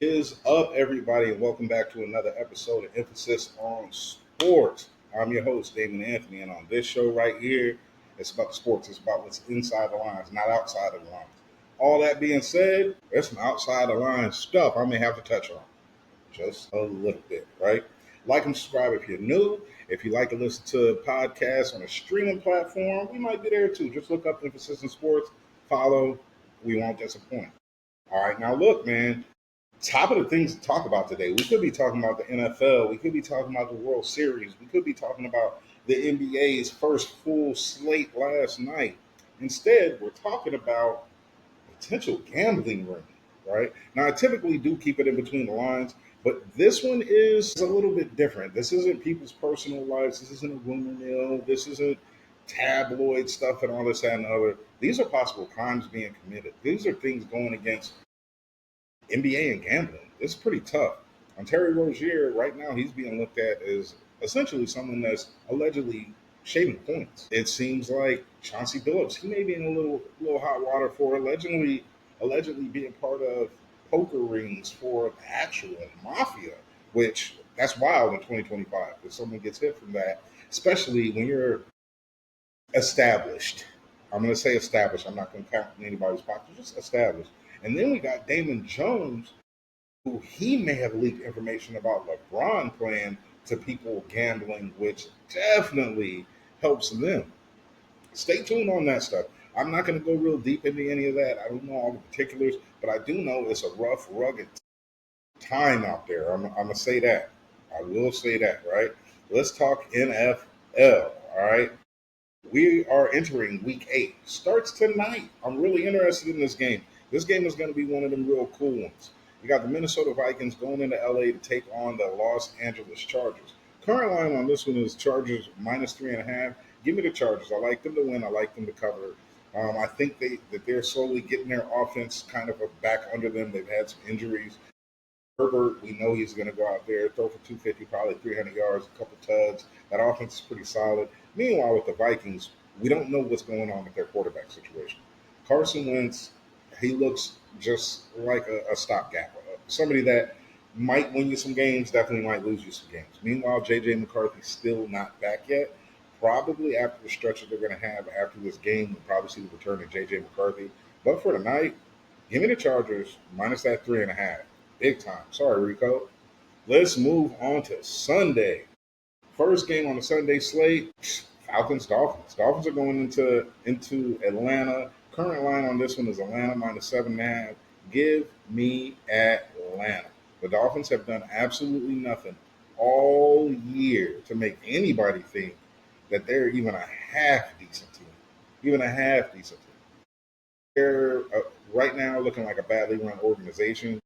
Is up, everybody, and welcome back to another episode of Emphasis on Sports. I'm your host, Damon Anthony, and on this show right here, it's about the sports. It's about what's inside the lines, not outside of the lines. All that being said, there's some outside the lines stuff I may have to touch on just a little bit, right? Like and subscribe if you're new. If you like to listen to podcasts on a streaming platform, we might be there too. Just look up Emphasis on Sports, follow. We won't disappoint. All right, now look, man. Top of the things to talk about today. We could be talking about the NFL. We could be talking about the World Series. We could be talking about the NBA's first full slate last night. Instead, we're talking about potential gambling ring, right? Now, I typically do keep it in between the lines, but this one is a little bit different. This isn't people's personal lives. This isn't a rumor mill. This isn't tabloid stuff and all this, that, and the other. These are possible crimes being committed. These are things going against NBA and gambling. It's pretty tough. On Terry Rozier, right now, he's being looked at as essentially someone that's allegedly shaving points. It seems like Chauncey Billups, he may be in a little hot water for allegedly being part of poker rings for the actual mafia, which that's wild in 2025. If someone gets hit from that, especially when you're established. I'm going to say established. I'm not going to count in anybody's pocket. Just established. And then we got Damon Jones, who he may have leaked information about LeBron playing to people gambling, which definitely helps them. Stay tuned on that stuff. I'm not going to go real deep into any of that. I don't know all the particulars, but I do know it's a rough, rugged time out there. I'm going to say that. I will say that, right? Let's talk NFL, all right? We are entering week 8. Starts tonight. I'm really interested in this game. This game is going to be one of them real cool ones. You got the Minnesota Vikings going into LA to take on the Los Angeles Chargers. Current line on this one is Chargers minus 3.5. Give me the Chargers. I like them to win. I like them to cover. I think that they're slowly getting their offense kind of back under them. They've had some injuries. Herbert, we know he's going to go out there, throw for 250, probably 300 yards, a couple tugs. That offense is pretty solid. Meanwhile, with the Vikings, we don't know what's going on with their quarterback situation. Carson Wentz, he looks just like a stopgap. Somebody that might win you some games, definitely might lose you some games. Meanwhile, J.J. McCarthy's still not back yet. Probably after the stretch that they're going to have after this game, we'll probably see the return of J.J. McCarthy. But for tonight, give me the Chargers minus that 3.5. Big time. Sorry, Rico. Let's move on to Sunday. First game on the Sunday slate, Falcons Dolphins. Dolphins are going into Atlanta. Current line on this one is Atlanta minus 7.5. Give me Atlanta. The Dolphins have done absolutely nothing all year to make anybody think that they're even a half decent team. Even a half decent team. They're right now looking like a badly run organization.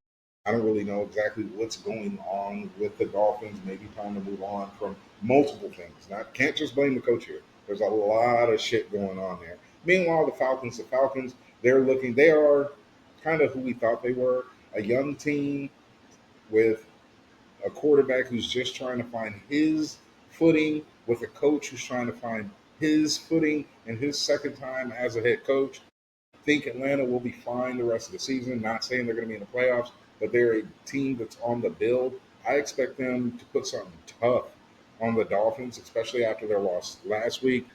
I don't really know exactly what's going on with the Dolphins. Maybe time to move on from multiple things. Not can't just blame the coach here. There's a lot of shit going on there. Meanwhile, the Falcons, they are kind of who we thought they were. A young team with a quarterback who's just trying to find his footing, with a coach who's trying to find his footing in his second time as a head coach. Think Atlanta will be fine the rest of the season. Not saying they're going to be in the playoffs, but they're a team that's on the build. I expect them to put something tough on the Dolphins, especially after their loss last week.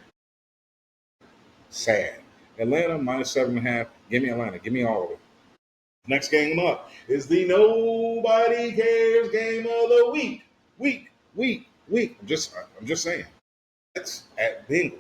Sad. Atlanta minus 7.5. Give me Atlanta. Give me all of it. Next game up is the nobody cares game of the week. Week. I'm just saying. That's at Bengals.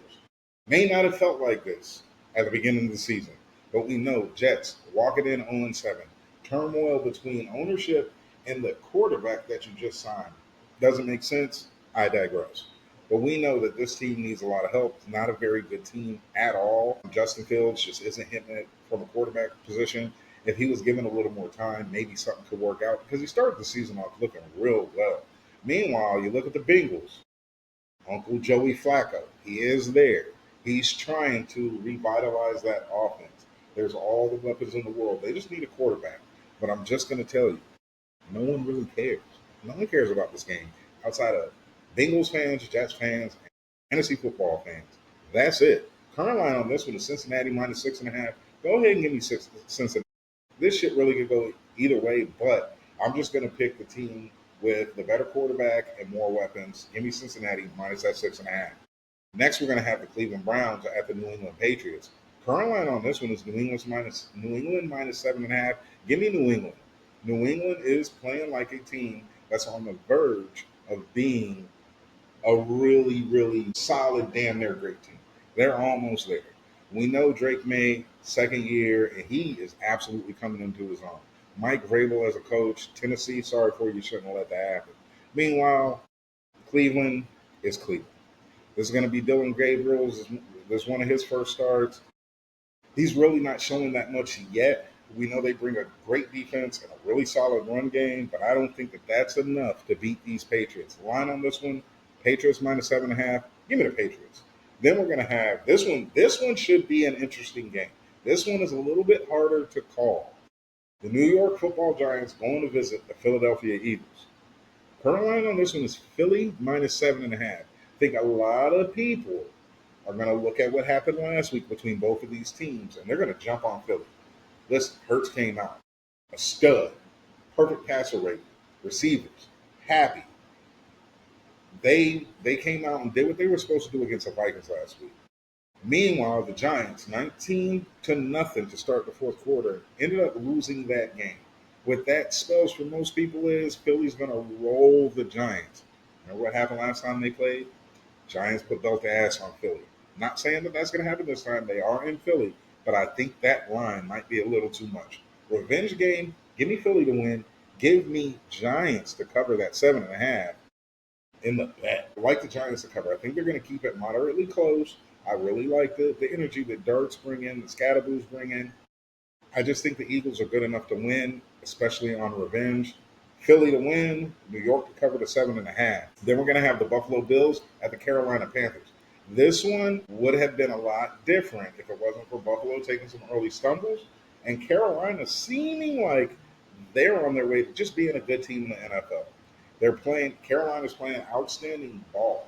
May not have felt like this at the beginning of the season, but we know Jets walking in 0-7. Turmoil between ownership and the quarterback that you just signed doesn't make sense. I digress. But we know that this team needs a lot of help. It's not a very good team at all. Justin Fields just isn't hitting it from a quarterback position. If he was given a little more time, maybe something could work out because he started the season off looking real well. Meanwhile, you look at the Bengals. Uncle Joey Flacco, he is there. He's trying to revitalize that offense. There's all the weapons in the world. They just need a quarterback. But I'm just going to tell you, no one really cares. No one cares about this game outside of Bengals fans, Jets fans, and fantasy football fans. That's it. Current line on this one is Cincinnati minus 6.5. Go ahead and give me Cincinnati. This shit really could go either way, but I'm just going to pick the team with the better quarterback and more weapons. Give me Cincinnati minus that 6.5. Next, we're going to have the Cleveland Browns at the New England Patriots. Current line on this one is New England minus 7.5. Give me New England. New England is playing like a team that's on the verge of being a really, really solid, damn near great team. They're almost there. We know Drake May, second year, and he is absolutely coming into his own. Mike Vrabel as a coach, Tennessee, sorry for you, shouldn't have let that happen. Meanwhile, Cleveland is Cleveland. This is going to be Dylan Gabriel's. This is one of his first starts. He's really not showing that much yet. We know they bring a great defense and a really solid run game, but I don't think that that's enough to beat these Patriots. Line on this one, Patriots minus 7.5. Give me the Patriots. Then we're going to have this one. This one should be an interesting game. This one is a little bit harder to call. The New York Football Giants going to visit the Philadelphia Eagles. Current line on this one is Philly minus 7.5. I think a lot of people are going to look at what happened last week between both of these teams, and they're going to jump on Philly. Listen, Hurts came out, a stud, perfect passer rating, receivers, happy. They came out and did what they were supposed to do against the Vikings last week. Meanwhile, the Giants, 19-0 to start the fourth quarter, ended up losing that game. What that spells for most people is Philly's going to roll the Giants. Remember what happened last time they played? Giants put belt to ass on Philly. Not saying that that's going to happen this time. They are in Philly, but I think that line might be a little too much. Revenge game, give me Philly to win. Give me Giants to cover that 7.5 in the bet. I like the Giants to cover. I think they're going to keep it moderately close. I really like the energy that Darts bring in, the Scadaboos bring in. I just think the Eagles are good enough to win, especially on revenge. Philly to win, New York to cover the 7.5. Then we're going to have the Buffalo Bills at the Carolina Panthers. This one would have been a lot different if it wasn't for Buffalo taking some early stumbles and Carolina seeming like they're on their way to just being a good team in the NFL. Carolina's playing outstanding ball.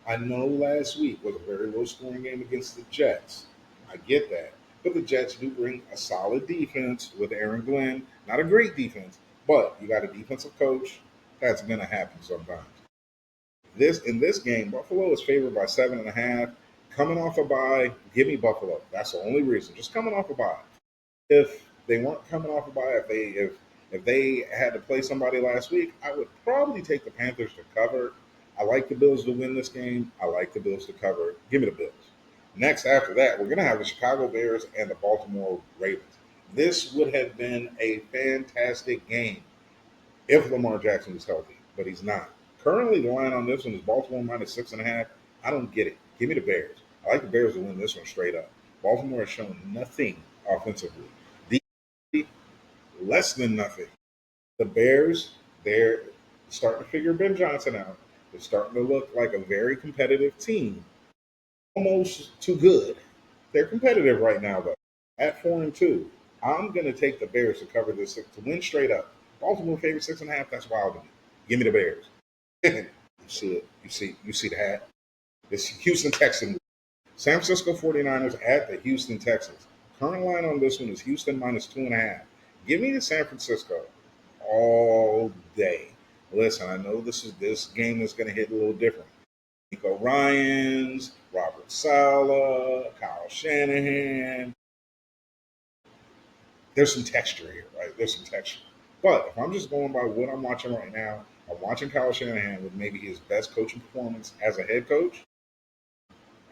I know last week was a very low scoring game against the Jets. I get that. But the Jets do bring a solid defense with Aaron Glenn. Not a great defense, but you got a defensive coach. That's going to happen sometimes. In this game, Buffalo is favored by 7.5. Coming off a bye, give me Buffalo. That's the only reason. Just coming off a bye. If they weren't coming off a bye, if they had to play somebody last week, I would probably take the Panthers to cover. I like the Bills to win this game. I like the Bills to cover. Give me the Bills. Next, after that, we're going to have the Chicago Bears and the Baltimore Ravens. This would have been a fantastic game if Lamar Jackson was healthy, but he's not. Currently, the line on this one is Baltimore minus 6.5. I don't get it. Give me the Bears. I like the Bears to win this one straight up. Baltimore has shown nothing offensively. Defensively, less than nothing. The Bears, they're starting to figure Ben Johnson out. They're starting to look like a very competitive team. Almost too good. They're competitive right now, though. At 4-2, I'm going to take the Bears to cover this to win straight up. Baltimore favorite 6.5. That's wild to me. Give me the Bears. You see it. You see the hat. It's Houston Texans. San Francisco 49ers at the Houston Texans. Current line on this one is Houston minus 2.5. Give me the San Francisco all day. Listen, I know this game is going to hit a little different. Nico Ryans, Robert Saleh, Kyle Shanahan. There's some texture here, right? There's some texture. But if I'm just going by what I'm watching right now, I'm watching Kyle Shanahan with maybe his best coaching performance as a head coach.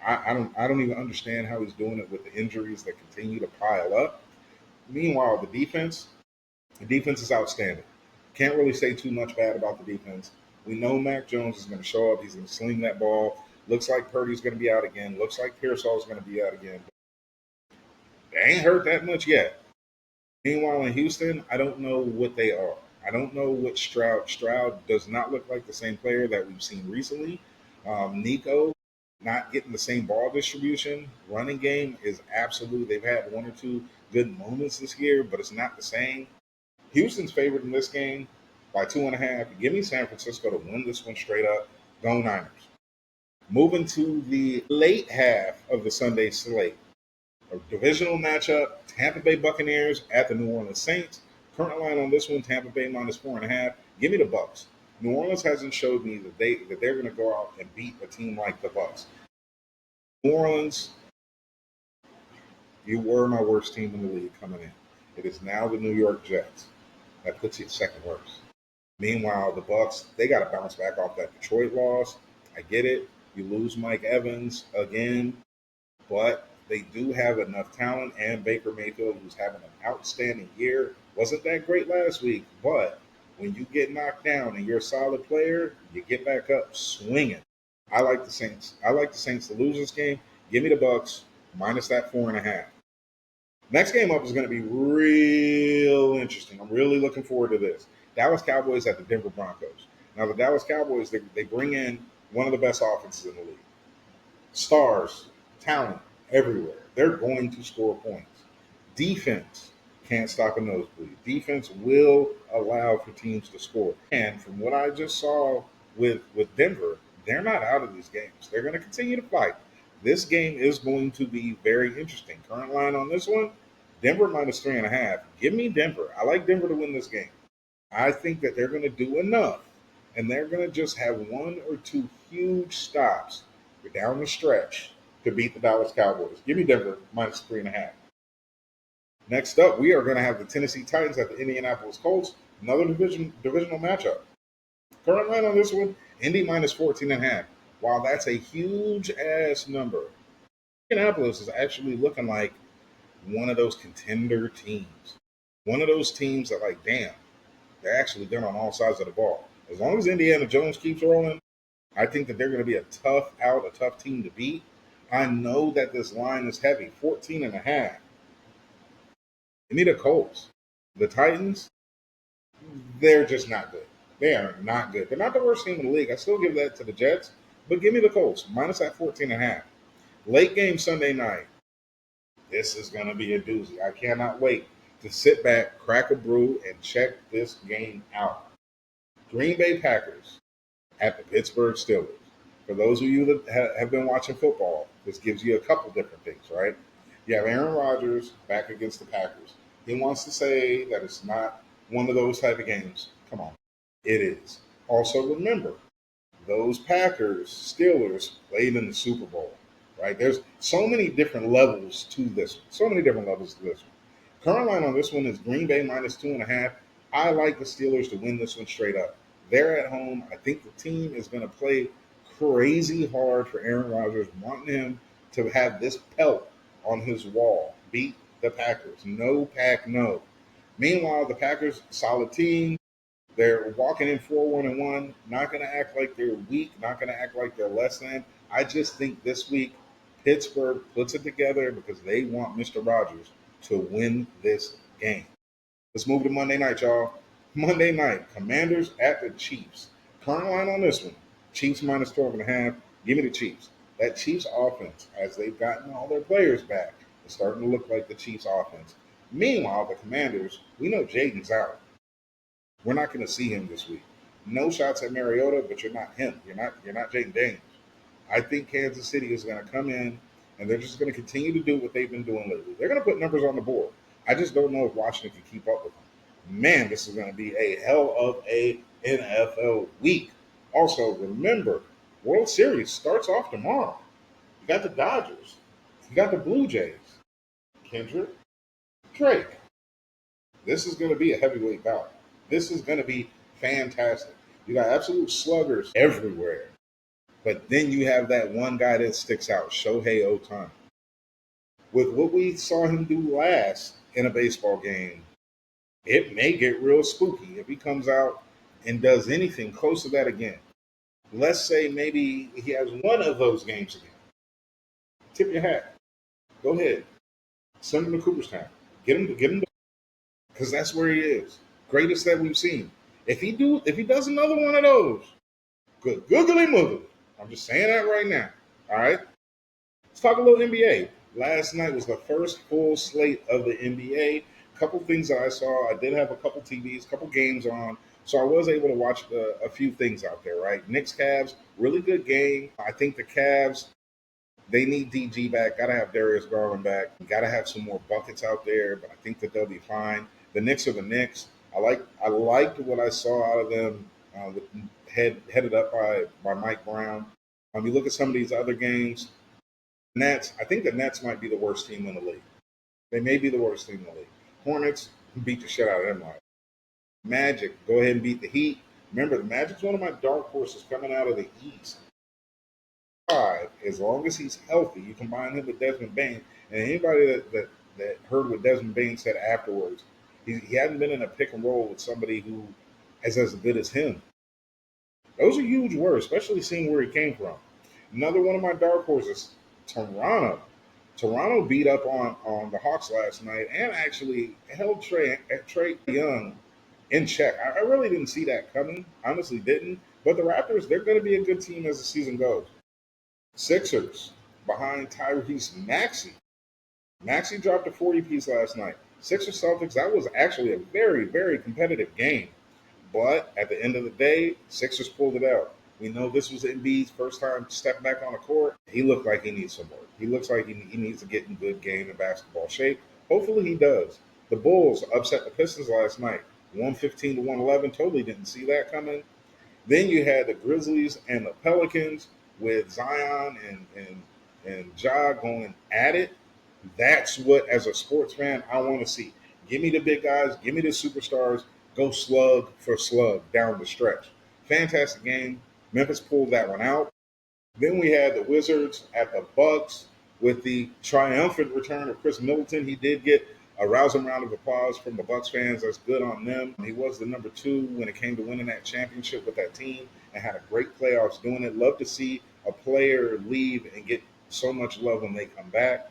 I don't even understand how he's doing it with the injuries that continue to pile up. Meanwhile, the defense is outstanding. Can't really say too much bad about the defense. We know Mac Jones is going to show up. He's going to sling that ball. Looks like Purdy's going to be out again. Looks like Pearsall's going to be out again. They ain't hurt that much yet. Meanwhile, in Houston, I don't know what they are. I don't know what Stroud. Stroud does not look like the same player that we've seen recently. Nico not getting the same ball distribution. Running game is absolute. They've had one or two good moments this year, but it's not the same. Houston's favored in this game by 2.5. Give me San Francisco to win this one straight up. Go Niners. Moving to the late half of the Sunday slate. A divisional matchup, Tampa Bay Buccaneers at the New Orleans Saints. Current line on this one: Tampa Bay -4.5. Give me the Bucks. New Orleans hasn't showed me that they're going to go out and beat a team like the Bucks. New Orleans, you were my worst team in the league coming in. It is now the New York Jets. That puts you at second worst. Meanwhile, the Bucks, they got to bounce back off that Detroit loss. I get it. You lose Mike Evans again, but they do have enough talent, and Baker Mayfield, who's having an outstanding year, wasn't that great last week, but when you get knocked down and you're a solid player, you get back up swinging. I like the Saints. I like the Saints to lose this game. Give me the Bucks minus that 4.5. Next game up is going to be real interesting. I'm really looking forward to this. Dallas Cowboys at the Denver Broncos. Now, the Dallas Cowboys, they bring in one of the best offenses in the league. Stars, talent everywhere. They're going to score points. Defense can't stop a nosebleed. Defense will allow for teams to score. And from what I just saw with Denver, they're not out of these games. They're going to continue to fight. This game is going to be very interesting. Current line on this one: Denver -3.5. Give me Denver. I like Denver to win this game. I think that they're going to do enough, and they're going to just have one or two huge stops down the stretch to beat the Dallas Cowboys. Give me Denver -3.5. Next up, we are going to have the Tennessee Titans at the Indianapolis Colts. Another divisional matchup. Current line on this one: Indy -14.5. While that's a huge ass number, Indianapolis is actually looking like one of those contender teams. One of those teams that, like, damn, they're actually good on all sides of the ball. As long as Indiana Jones keeps rolling, I think that they're going to be a tough team to beat. I know that this line is heavy, 14.5. Give me the Colts. The Titans, they're just not good. They are not good. They're not the worst team in the league. I still give that to the Jets, but give me the Colts minus that 14.5. Late game Sunday night. This is going to be a doozy. I cannot wait to sit back, crack a brew, and check this game out. Green Bay Packers at the Pittsburgh Steelers. For those of you that have been watching football, this gives you a couple different things, right? You have Aaron Rodgers back against the Packers. He wants to say that it's not one of those type of games. Come on, it is. Also, remember, those Packers, Steelers played in the Super Bowl, right? There's so many different levels to this one. So many different levels to this one. Current line on this one is Green Bay -2.5. I like the Steelers to win this one straight up. They're at home. I think the team is going to play crazy hard for Aaron Rodgers, wanting him to have this pelt on his wall. Beat the Packers. No pack, no. Meanwhile, the Packers, solid team. They're walking in 4-1-1, not going to act like they're weak, not going to act like they're less than. I just think this week Pittsburgh puts it together because they want Mr. Rogers to win this game. Let's move to Monday night, y'all. Monday night, Commanders at the Chiefs. Current line on this one: Chiefs -12.5. Give me the Chiefs. That Chiefs offense, as they've gotten all their players back, is starting to look like the Chiefs offense. Meanwhile, the Commanders, we know Jaden's out. We're not going to see him this week. No shots at Mariota, but you're not him. You're not Jaden Daniels. I think Kansas City is going to come in and they're just going to continue to do what they've been doing lately. They're going to put numbers on the board. I just don't know if Washington can keep up with them. Man, this is going to be a hell of a NFL week. Also, remember, World Series starts off tomorrow. You got the Dodgers. You got the Blue Jays. Kendrick, Drake. This is going to be a heavyweight bout. This is going to be fantastic. You got absolute sluggers everywhere. But then you have that one guy that sticks out, Shohei Ohtani. With what we saw him do last in a baseball game, it may get real spooky if he comes out and does anything close to that again. Let's say maybe he has one of those games again. Tip your hat. Go ahead. Send him to Cooperstown. Get him because that's where he is. Greatest that we've seen. If he does another one of those, good googly moogly. I'm just saying that right now. All right. Let's talk a little NBA. Last night was the first full slate of the NBA. Couple things that I saw. I did have a couple TVs, couple games on, so I was able to watch a few things out there. Right. Knicks Cavs, really good game. I think the Cavs, they need DG back. Got to have Darius Garland back. Got to have some more buckets out there, but I think that they'll be fine. The Knicks are the Knicks. I liked what I saw out of them with headed up by Mike Brown. You look at some of these other games. Nets. I think the Nets might be the worst team in the league. They may be the worst team in the league. Hornets beat the shit out of them. Like Magic, go ahead and beat the Heat. Remember, the Magic's one of my dark horses coming out of the East. Five, as long as he's healthy, you combine him with Desmond Bain, and anybody that heard what Desmond Bain said afterwards, he hadn't been in a pick and roll with somebody who is as good as him. Those are huge words, especially seeing where he came from. Another one of my dark horses, Toronto. Toronto beat up on the Hawks last night and actually held Trey Young in check. I really didn't see that coming. Honestly, didn't. But the Raptors, they're going to be a good team as the season goes. Sixers behind Tyrese Maxey. Maxey dropped a 40 piece last night. Sixers Celtics, that was actually a very, very competitive game. But at the end of the day, Sixers pulled it out. We know this was Embiid's first time stepping back on the court. He looked like he needs some work. He looks like he needs to get in good game and basketball shape. Hopefully he does. The Bulls upset the Pistons last night, 115 to 111. Totally didn't see that coming. Then you had the Grizzlies and the Pelicans with Zion and Ja going at it. That's what, as a sports fan, I want to see. Give me the big guys, give me the superstars, go slug for slug down the stretch. Fantastic game. Memphis pulled that one out. Then we had the Wizards at the Bucks with the triumphant return of Chris Middleton. He did get a rousing round of applause from the Bucks fans. That's good on them. He was the number two when it came to winning that championship with that team and had a great playoffs doing it. Love to see a player leave and get so much love when they come back.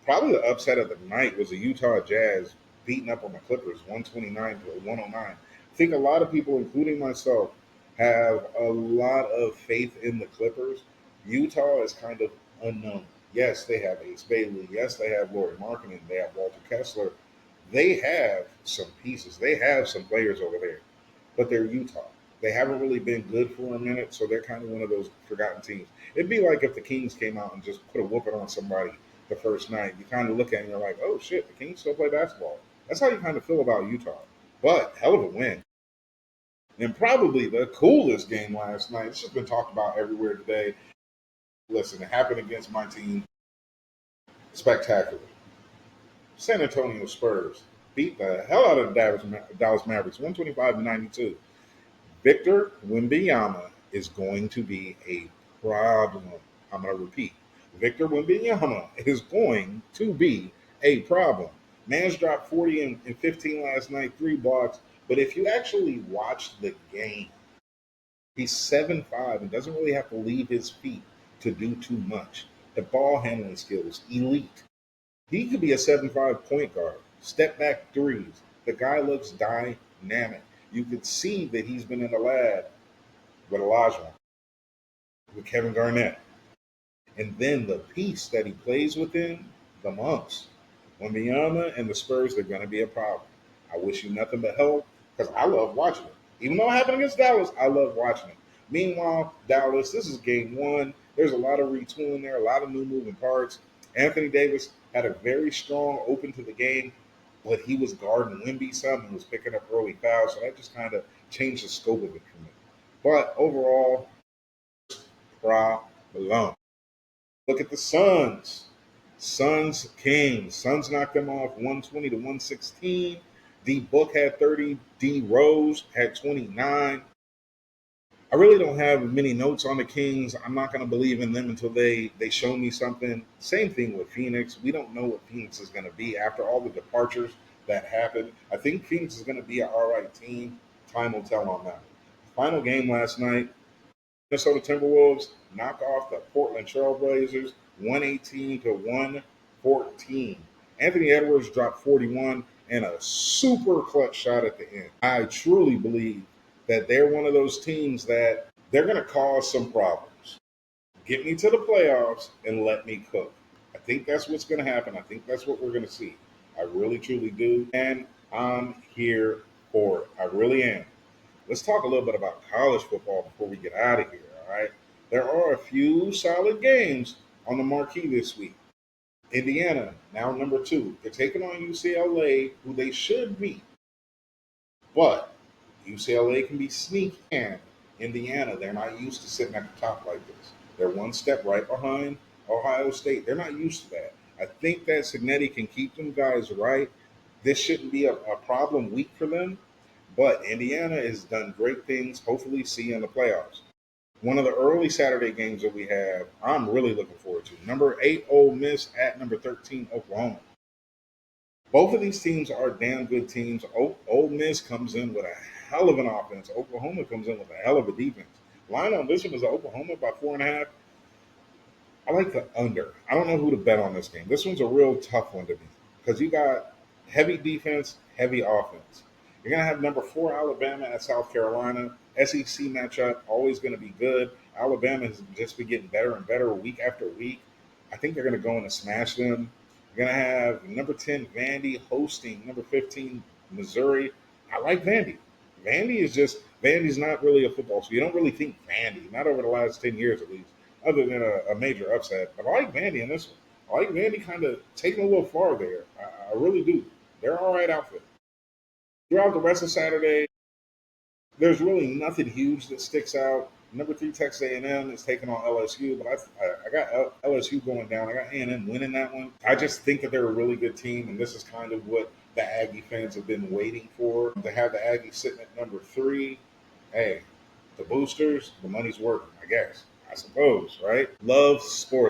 Probably the upset of the night was the Utah Jazz beating up on the Clippers, 129 to 109. I think a lot of people, including myself, have a lot of faith in the Clippers. Utah is kind of unknown. Yes, they have Ace Bailey. Yes, they have Laurie Markkinen. They have Walter Kessler. They have some pieces. They have some players over there, but they're Utah. They haven't really been good for a minute, so they're kind of one of those forgotten teams. It'd be like if the Kings came out and just put a whooping on somebody the first night. You kind of look at it and you're like, oh shit, the Kings still play basketball. That's how you kind of feel about Utah. But hell of a win. And probably the coolest game last night. It's just been talked about everywhere today. Listen, it happened against my team. Spectacular. San Antonio Spurs beat the hell out of the Dallas Mavericks, 125 to 92. Victor Wembanyama is going to be a problem. I'm going to repeat. Victor Wembanyama is going to be a problem. Man's dropped 40 and 15 last night, 3 blocks. But if you actually watch the game, he's 7'5" and doesn't really have to leave his feet to do too much. The ball handling skills, elite. He could be a 7'5" point guard. Step back threes. The guy looks dynamic. You could see that he's been in the lab with Elijah, with Kevin Garnett. And then the piece that he plays within, the monks. When Miyama and the Spurs, they're going to be a problem. I wish you nothing but help because I love watching it. Even though it happened against Dallas, I love watching it. Meanwhile, Dallas, this is game one. There's a lot of retooling there, a lot of new moving parts. Anthony Davis had a very strong open to the game, but he was guarding Wimby some and was picking up early fouls, so that just kind of changed the scope of it for me. But overall, problem. Look at the Suns. Suns Kings. Suns knocked them off 120 to 116. D Book had 30. D Rose had 29. I really don't have many notes on the Kings. I'm not going to believe in them until they show me something. Same thing with Phoenix. We don't know what Phoenix is going to be after all the departures that happened. I think Phoenix is going to be an all right team. Time will tell on that. Final game last night, Minnesota Timberwolves knock off the Portland Trailblazers 118 to 114. Anthony Edwards dropped 41 and a super clutch shot at the end. I truly believe that they're one of those teams that they're going to cause some problems. Get me to the playoffs and let me cook. I think that's what's going to happen. I think that's what we're going to see. I really, truly do. And I'm here for it. I really am. Let's talk a little bit about college football before we get out of here, all right? There are a few solid games on the marquee this week. Indiana, now number two. They're taking on UCLA, who they should beat. But UCLA can be sneaky. And Indiana, they're not used to sitting at the top like this. They're one step right behind Ohio State. They're not used to that. I think that Signetti can keep them guys right. This shouldn't be a problem week for them. But Indiana has done great things. Hopefully, see you in the playoffs. One of the early Saturday games that we have, I'm really looking forward to. Number 8, Ole Miss at number 13, Oklahoma. Both of these teams are damn good teams. Ole Miss comes in with a hell of an offense. Oklahoma comes in with a hell of a defense. Line on this one is Oklahoma by 4.5. I like the under. I don't know who to bet on this game. This one's a real tough one to beat because you got heavy defense, heavy offense. You're going to have number 4 Alabama at South Carolina. SEC matchup, always going to be good. Alabama has just been getting better and better week after week. I think they're going to go in and smash them. You're going to have number 10 Vandy hosting number 15 Missouri. I like Vandy. Vandy's not really a football, so you don't really think Vandy, not over the last 10 years at least, other than a major upset. But I like Vandy in this one. I like Vandy kind of taking a little far there. I really do. They're all right outfit. Throughout the rest of Saturday, there's really nothing huge that sticks out. Number 3 Texas A&M is taking on LSU, but I got LSU going down. I got A&M winning that one. I just think that they're a really good team, and this is kind of what the Aggie fans have been waiting for. To have the Aggies sitting at number 3, hey, the boosters, the money's working, I guess. I suppose, right? Love sports.